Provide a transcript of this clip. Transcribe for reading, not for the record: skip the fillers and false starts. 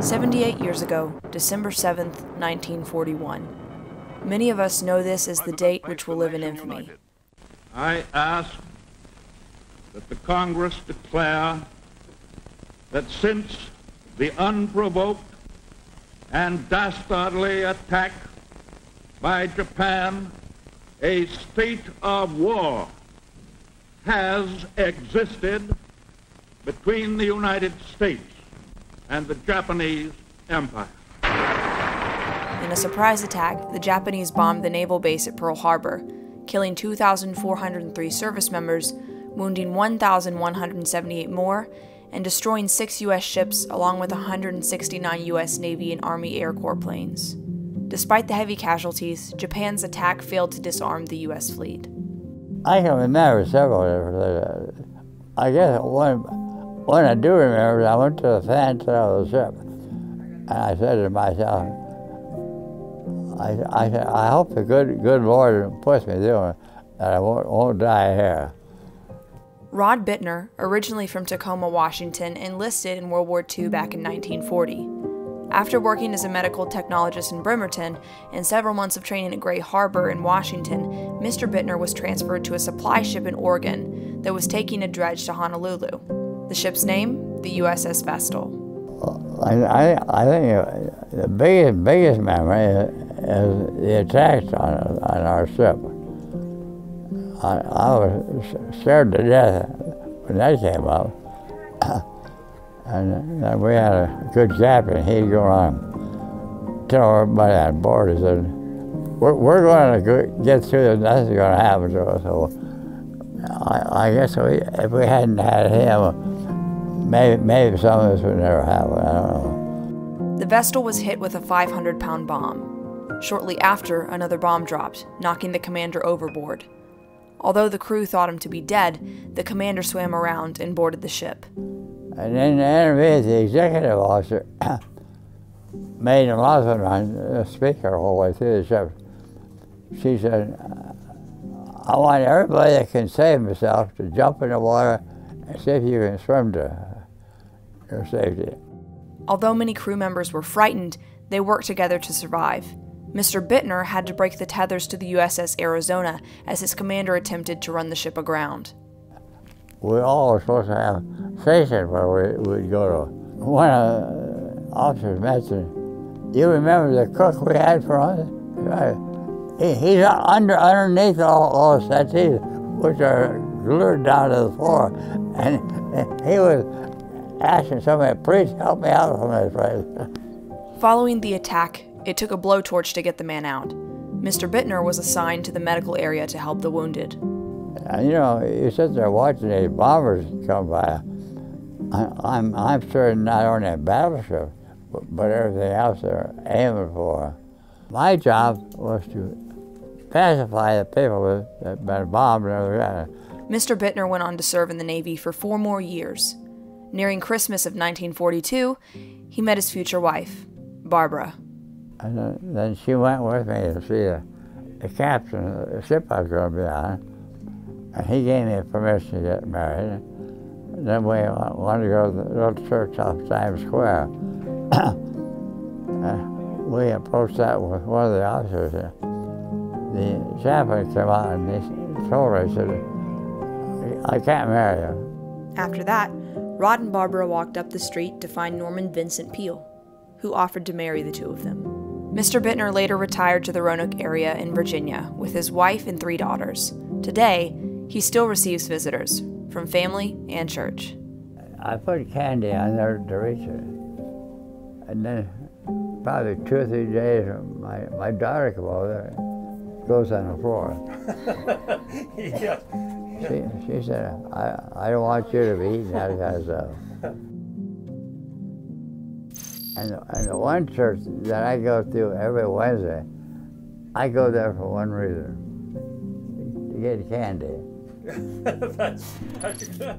78 years ago, December 7th, 1941. Many of us know this as the date which will live in infamy. I ask that the Congress declare that since the unprovoked and dastardly attack by Japan, a state of war has existed between the United States and the Japanese Empire. In a surprise attack, the Japanese bombed the naval base at Pearl Harbor, killing 2,403 service members, wounding 1,178 more, and destroying 6 U.S. ships along with 169 U.S. Navy and Army Air Corps planes. Despite the heavy casualties, Japan's attack failed to disarm the U.S. fleet. I can remember several different things. I guess one I do remember is I went to the fan tail of the ship, and I said to myself, I hope the good Lord puts me through it, that I won't die here. Rod Bittner, originally from Tacoma, Washington, enlisted in World War II back in 1940. After working as a medical technologist in Bremerton and several months of training at Gray Harbor in Washington, Mr. Bittner was transferred to a supply ship in Oregon that was taking a dredge to Honolulu. The ship's name, the USS Vestal. I think the biggest memory is the attacks on our ship. I was scared to death when that came up. And then we had a good captain. He'd go around, tell everybody on board, he said, we're going to get through this, nothing's going to happen to us. So I guess if we hadn't had him, maybe some of this would never happen, I don't know. The Vestal was hit with a 500-pound bomb. Shortly after, another bomb dropped, knocking the commander overboard. Although the crew thought him to be dead, the commander swam around and boarded the ship. And then the enemy, the executive officer, made an announcement on the speaker all the way through the ship. She said, I want everybody that can save himself to jump in the water and see if you can swim to your safety. Although many crew members were frightened, they worked together to survive. Mr. Bittner had to break the tethers to the USS Arizona as his commander attempted to run the ship aground. We all were supposed to have stations where we'd go to. One of the officers mentioned, you remember the cook we had for us? He's underneath all the settees, which are glued down to the floor. And he was asking somebody, please help me out from this place. Following the attack, it took a blowtorch to get the man out. Mr. Bittner was assigned to the medical area to help the wounded. And you know, you sit there watching these bombers come by. I'm sure not only a battleship, but everything else they're aiming for. My job was to pacify the people that had been bombed and everything. Mr. Bittner went on to serve in the Navy for 4 more years. Nearing Christmas of 1942, he met his future wife, Barbara. And then she went with me to see the captain of the ship I was going to be on. And he gave me permission to get married. And then we wanted to go to the little church off Times Square. We approached that with one of the officers. The chaplain came out and he told her, he said, I can't marry you. After that, Rod and Barbara walked up the street to find Norman Vincent Peale, who offered to marry the two of them. Mr. Bittner later retired to the Roanoke area in Virginia with his wife and 3 daughters. Today, he still receives visitors from family and church. I put candy on there to reach it. And then probably 2 or 3 days, my daughter comes over there, goes on the floor. Yeah. She said, I don't want you to be eating that kind of stuff. And the one church that I go to every Wednesday, I go there for one reason, to get candy. That's good.